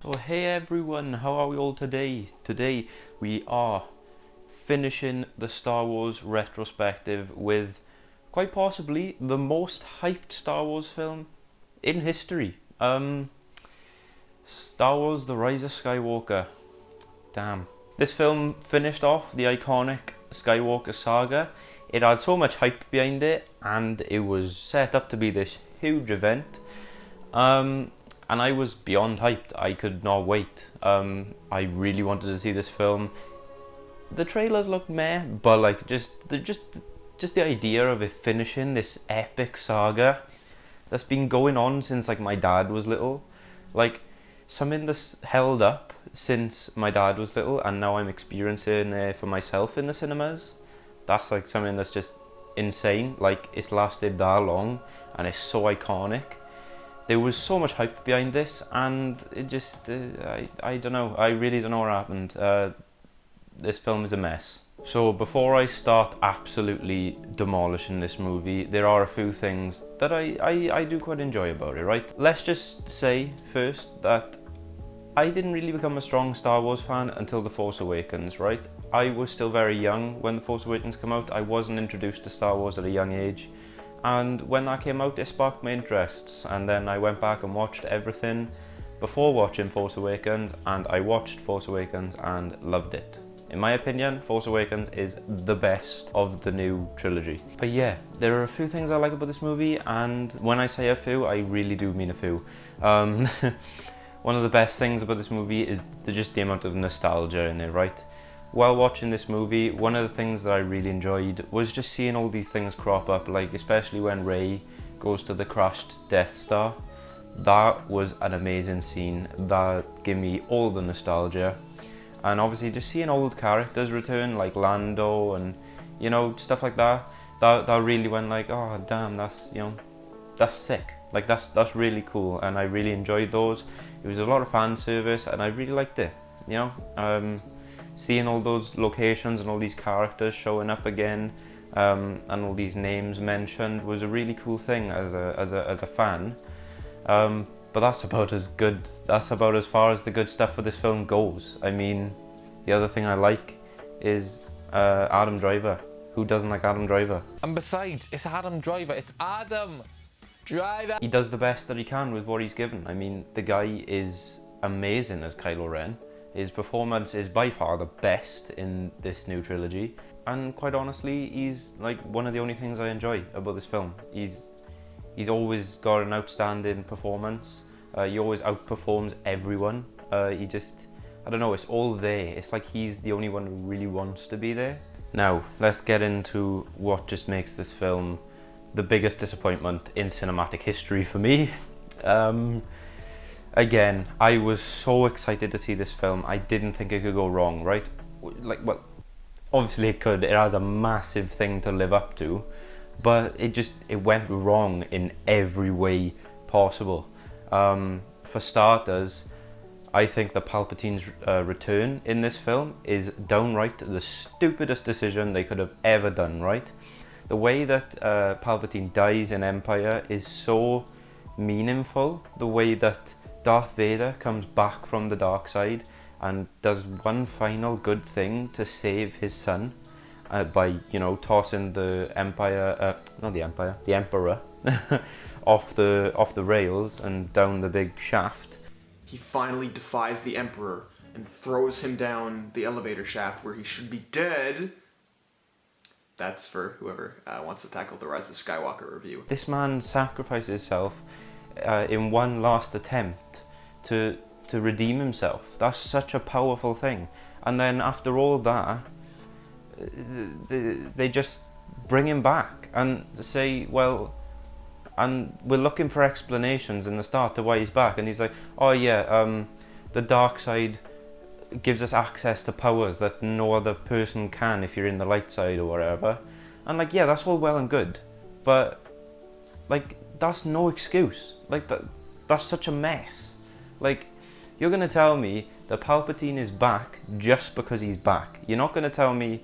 So hey everyone, how are we all today? Today we are finishing the Star Wars retrospective with quite possibly the most hyped Star Wars film in history. Star Wars The Rise of Skywalker. Damn. This film finished off the iconic Skywalker Saga. It had so much hype behind it and it was set up to be this huge event. And I was beyond hyped. I could not wait. I really wanted to see this film. The trailers looked meh, but like just the idea of it finishing this epic saga that's been going on since like my dad was little, like something that's held up since my dad was little, and now I'm experiencing it for myself in the cinemas. That's like something that's just insane. Like it's lasted that long, and it's so iconic. There was so much hype behind this, and it just, I don't know, I really don't know what happened. This film is a mess. So before I start absolutely demolishing this movie, there are a few things that I do quite enjoy about it, right? Let's just say first that I didn't really become a strong Star Wars fan until The Force Awakens, right? I was still very young when The Force Awakens came out. I wasn't introduced to Star Wars at a young age. And when that came out, it sparked my interests, and then I went back and watched everything before watching Force Awakens, and I watched Force Awakens and loved it. In my opinion, Force Awakens is the best of the new trilogy. But yeah, there are a few things I like about this movie, and when I say a few, I really do mean a few. One of the best things about this movie is just the amount of nostalgia in it, right? While watching this movie, one of the things that I really enjoyed was just seeing all these things crop up, like especially when Rey goes to the crashed Death Star. That was an amazing scene that gave me all the nostalgia. And obviously just seeing old characters return, like Lando and, you know, stuff like that, that really went like, oh damn, that's, you know, that's sick. Like that's really cool, and I really enjoyed those. It was a lot of fan service and I really liked it, you know. Seeing all those locations and all these characters showing up again, and all these names mentioned was a really cool thing as a fan. But that's about as good. That's about as far as the good stuff for this film goes. I mean, the other thing I like is Adam Driver. Who doesn't like Adam Driver? And besides, it's Adam Driver. It's Adam Driver. He does the best that he can with what he's given. I mean, the guy is amazing as Kylo Ren. His performance is by far the best in this new trilogy, and quite honestly, he's like one of the only things I enjoy about this film. He's always got an outstanding performance. He always outperforms everyone. He just, I don't know, it's all there. It's like he's the only one who really wants to be there. Now, let's get into what just makes this film the biggest disappointment in cinematic history for me. Again, I was so excited to see this film. I didn't think it could go wrong, right? Like, well, obviously it could. It has a massive thing to live up to, but it went wrong in every way possible. For starters, I think the Palpatine's return in this film is downright the stupidest decision they could have ever done, right? The way that Palpatine dies in Empire is so meaningful. The way that Darth Vader comes back from the dark side and does one final good thing to save his son by, you know, tossing the Emperor off the rails and down the big shaft. He finally defies the Emperor and throws him down the elevator shaft where he should be dead. That's for whoever wants to tackle the Rise of Skywalker review. This man sacrificed himself in one last attempt to redeem himself. That's such a powerful thing. And then after all that, they just bring him back and say, well, and we're looking for explanations in the start to why he's back, and he's like, oh yeah, the dark side gives us access to powers that no other person can if you're in the light side or whatever. And like, yeah, that's all well and good, but like, that's no excuse. Like, that's such a mess. Like, you're gonna tell me that Palpatine is back just because he's back. You're not gonna tell me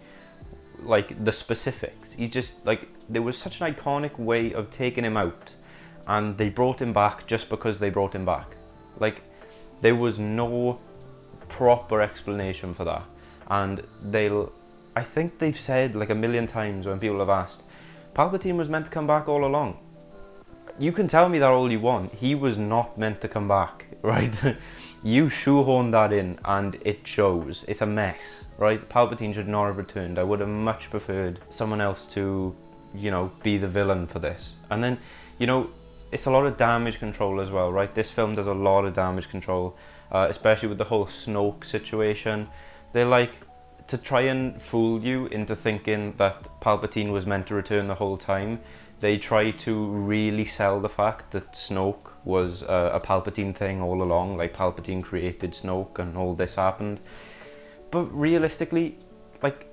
like the specifics. He's just like, there was such an iconic way of taking him out, and they brought him back just because they brought him back. Like, There was no proper explanation for that. And I think they've said like a million times when people have asked, Palpatine was meant to come back all along. You can tell me that all you want. He was not meant to come back, right? You shoehorned that in and it shows. It's a mess, right? Palpatine should not have returned. I would have much preferred someone else to, you know, be the villain for this. And then, you know, it's a lot of damage control as well, right? This film does a lot of damage control, especially with the whole Snoke situation. They like to try and fool you into thinking that Palpatine was meant to return the whole time. They try to really sell the fact that Snoke was a Palpatine thing all along, like Palpatine created Snoke and all this happened. But realistically, like,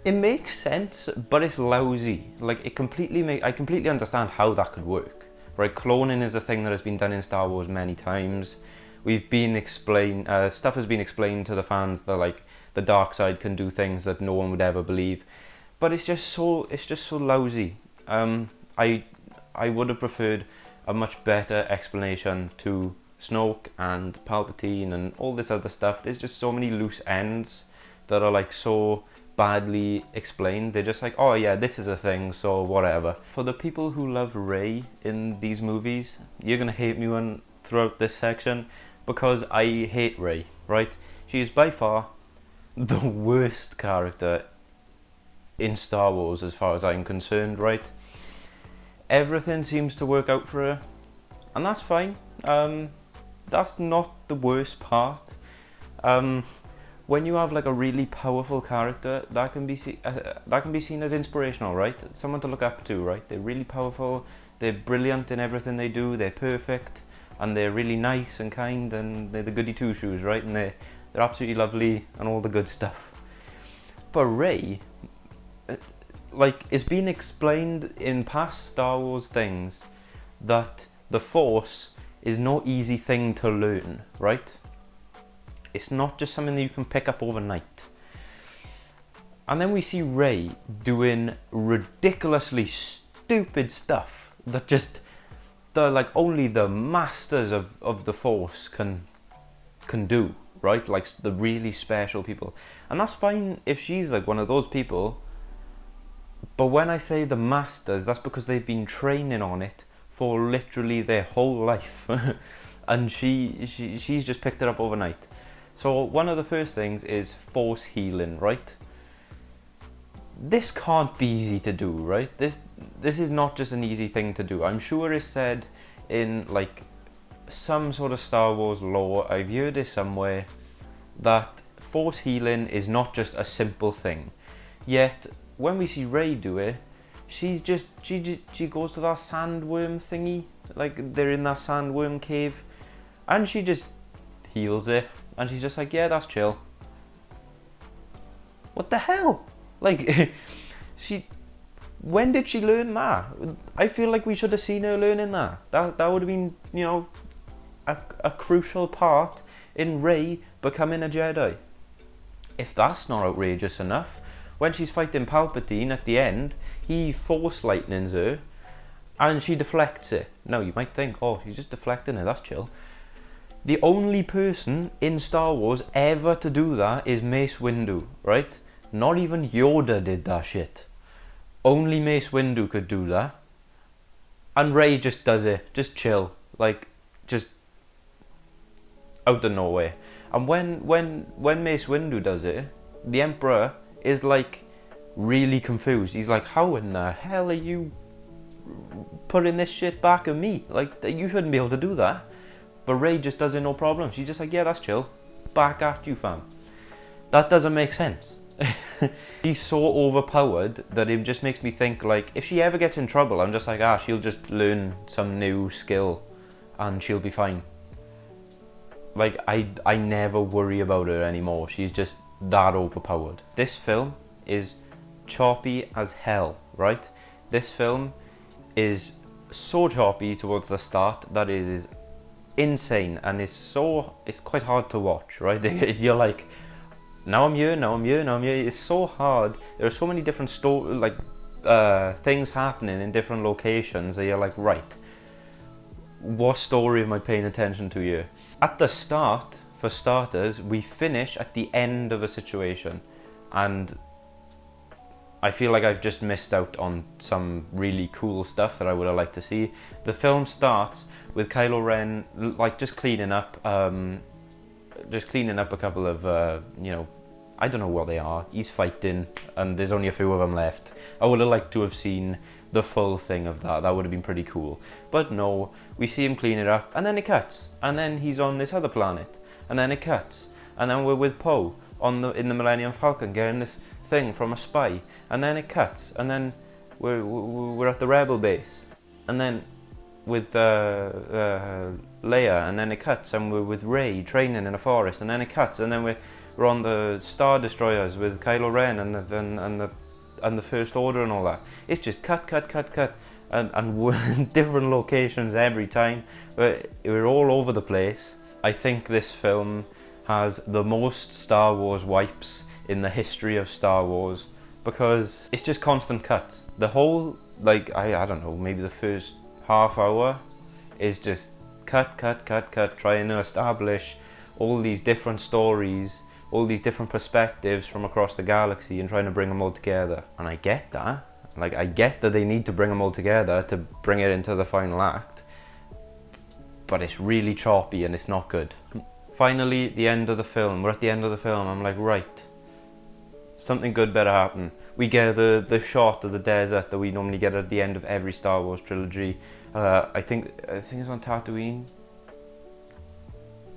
it makes sense, but it's lousy. Like, I completely understand how that could work, right? Cloning is a thing that has been done in Star Wars many times. Stuff has been explained to the fans that, like, the dark side can do things that no one would ever believe. But it's just so lousy. I would have preferred a much better explanation to Snoke and Palpatine and all this other stuff. There's just so many loose ends that are like so badly explained. They're just like, oh yeah, this is a thing, so whatever. For the people who love Rey in these movies, you're gonna hate me throughout this section, because I hate Rey, right? She is by far the worst character in Star Wars as far as I'm concerned, right? Everything seems to work out for her, and that's fine. That's not the worst part. When you have like a really powerful character, that can be seen as inspirational, right? Someone to look up to, right? They're really powerful, they're brilliant in everything they do, they're perfect, and they're really nice and kind, and they're the goody two shoes, right? And they're absolutely lovely and all the good stuff. But Rey, like, it's been explained in past Star Wars things that the Force is no easy thing to learn, right? It's not just something that you can pick up overnight. And then we see Rey doing ridiculously stupid stuff that just only the masters of the Force can do, right? Like the really special people. And that's fine if she's like one of those people. But when I say the masters, that's because they've been training on it for literally their whole life. And she's just picked it up overnight. So one of the first things is force healing, right? This can't be easy to do, right? This is not just an easy thing to do. I'm sure it's said in like some sort of Star Wars lore, I've heard it somewhere, that force healing is not just a simple thing. Yet when we see Rey do it, she goes to that sandworm thingy, like they're in that sandworm cave, and she just heals it, and she's just like, yeah, that's chill. What the hell? Like, when did she learn that? I feel like we should have seen her learning that. That would have been, you know, a crucial part in Rey becoming a Jedi. If that's not outrageous enough, when she's fighting Palpatine at the end, he force lightnings her, and she deflects it. Now you might think, oh, she's just deflecting it, that's chill. The only person in Star Wars ever to do that is Mace Windu, right? Not even Yoda did that shit. Only Mace Windu could do that. And Rey just does it, just chill, like, just out of nowhere. And when Mace Windu does it, the Emperor is like really confused. He's like, how in the hell are you putting this shit back at me? Like, you shouldn't be able to do that. But Rey just does it no problem. She's just like, yeah, that's chill. Back at you, fam. That doesn't make sense. She's so overpowered that it just makes me think, like, if she ever gets in trouble, I'm just like, she'll just learn some new skill and she'll be fine. Like, I never worry about her anymore. She's just that overpowered. This film is choppy as hell, right? This film is so choppy towards the start that it is insane, and it's quite hard to watch, right? You're like, now I'm here. It's so hard. There are so many different things happening in different locations that you're like, right, what story am I paying attention to here? at the start, for starters, we finish at the end of a situation, and I feel like I've just missed out on some really cool stuff that I would have liked to see. The film starts with Kylo Ren like just cleaning up a couple of I don't know what they are. He's fighting, and there's only a few of them left. I would have liked to have seen the full thing of that. That would have been pretty cool. But no, we see him clean it up, and then it cuts, and then he's on this other planet, and then it cuts, and then we're with Poe in the Millennium Falcon getting this thing from a spy, and then it cuts, and then we're at the Rebel base, and then with Leia, and then it cuts, and we're with Rey training in a forest, and then it cuts, and then we're on the Star Destroyers with Kylo Ren and the First Order and all that. It's just cut, and we're in different locations every time. We're all over the place. I think this film has the most Star Wars wipes in the history of Star Wars, because it's just constant cuts. The whole, like, I don't know, maybe the first half hour is just cut, trying to establish all these different stories, all these different perspectives from across the galaxy, and trying to bring them all together. And I get that. Like, I get that they need to bring them all together to bring it into the final act, but it's really choppy and it's not good. Finally, the end of the film. We're at the end of the film. I'm like, right, something good better happen. We get the shot of the desert that we normally get at the end of every Star Wars trilogy. I think it's on Tatooine.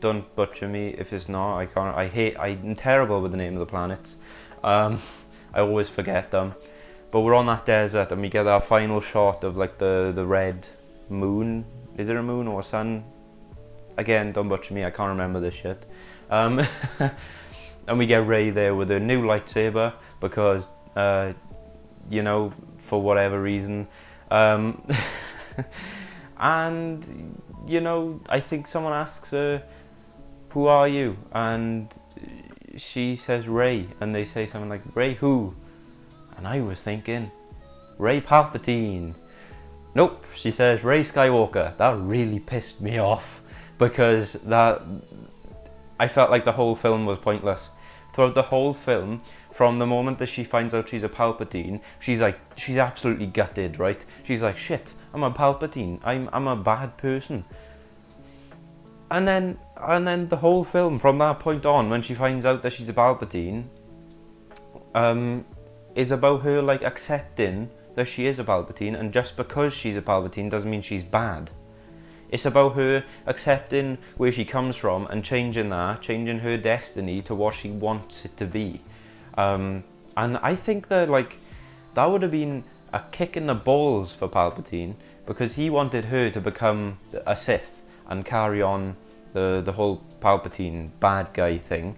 Don't butcher me if it's not. I can't. I'm terrible with the name of the planets. I always forget them. But we're on that desert, and we get our final shot of like the red moon. Is it a moon or a sun? Again, don't butcher me. I can't remember this shit. And we get Rey there with a new lightsaber because, for whatever reason. And I think someone asks her, "Who are you?" And she says Rey, and they say something like, "Rey who?" And I was thinking, Rey Palpatine. Nope, she says Rey Skywalker. That really pissed me off, because I felt like the whole film was pointless. Throughout the whole film, from the moment that she finds out she's a Palpatine, she's absolutely gutted, right? She's like, shit, I'm a Palpatine. I'm a bad person. And then the whole film, from that point on, when she finds out that she's a Palpatine, is about her like accepting that she is a Palpatine, and just because she's a Palpatine doesn't mean she's bad. It's about her accepting where she comes from and changing her destiny to what she wants it to be. And I think that that would have been a kick in the balls for Palpatine, because he wanted her to become a Sith and carry on the whole Palpatine bad guy thing.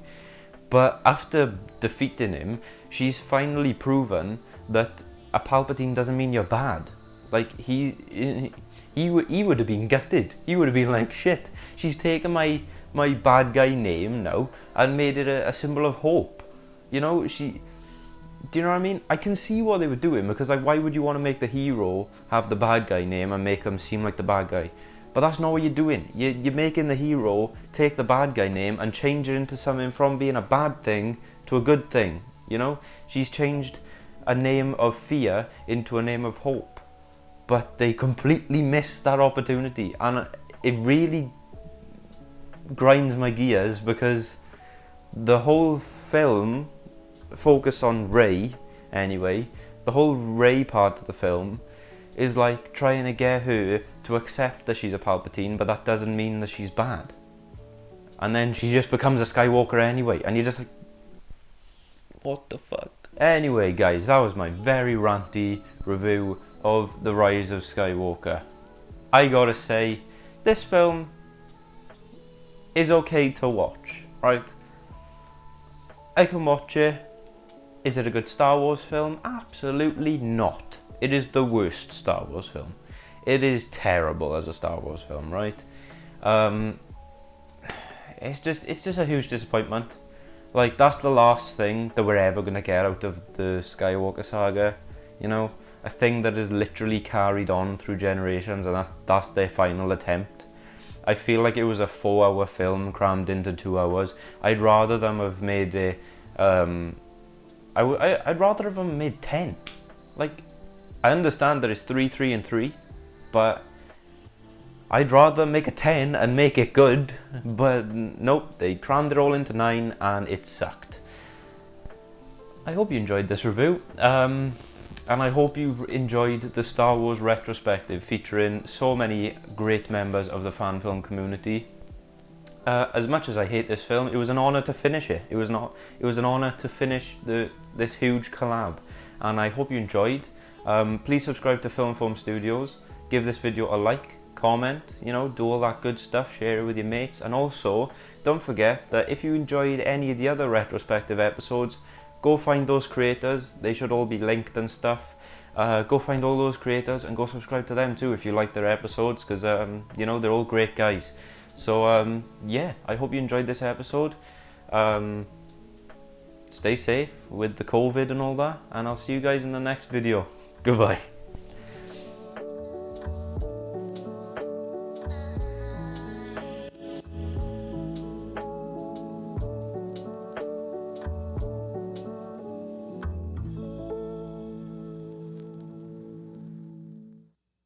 But after defeating him, she's finally proven that a Palpatine doesn't mean you're bad. Like, he would have been gutted. He would have been like, shit, she's taken my bad guy name now and made it a symbol of hope. Do you know what I mean? I can see what they were doing, because like, why would you want to make the hero have the bad guy name and make them seem like the bad guy? But that's not what you're doing. You're making the hero take the bad guy name and change it into something from being a bad thing to a good thing. She's changed a name of fear into a name of hope. But they completely missed that opportunity, and it really grinds my gears, because the whole film focused on Rey anyway. The whole Rey part of the film is like trying to get her to accept that she's a Palpatine, but that doesn't mean that she's bad. And then she just becomes a Skywalker anyway, and you're just like, what the fuck? Anyway, guys, that was my very ranty review of The Rise of Skywalker. I gotta say, this film is okay to watch, right? I can watch it. Is it a good Star Wars film? Absolutely not. It is the worst Star Wars film. It is terrible as a Star Wars film, right? It's just a huge disappointment. Like, that's the last thing that we're ever gonna get out of the Skywalker Saga, a thing that is literally carried on through generations, and that's their final attempt. I feel like it was a 4-hour film crammed into 2 hours. I'd rather them have made it, I'd rather have them made 10. Like, I understand that it's 3, 3 and 3, but I'd rather make a 10 and make it good, but nope, they crammed it all into 9 and it sucked. I hope you enjoyed this review, and I hope you've enjoyed the Star Wars retrospective featuring so many great members of the fan film community. As much as I hate this film, it was an honour to finish it. It was an honour to finish this huge collab, and I hope you enjoyed. Please subscribe to Film Foam Studios, give this video a like, comment, you know, do all that good stuff, share it with your mates, and also don't forget that if you enjoyed any of the other retrospective episodes, go find those creators. They should all be linked and stuff. Go find all those creators and go subscribe to them too if you like their episodes, because you know, they're all great guys. So yeah, I hope you enjoyed this episode. Stay safe with the COVID and all that, and I'll see you guys in the next video. Goodbye.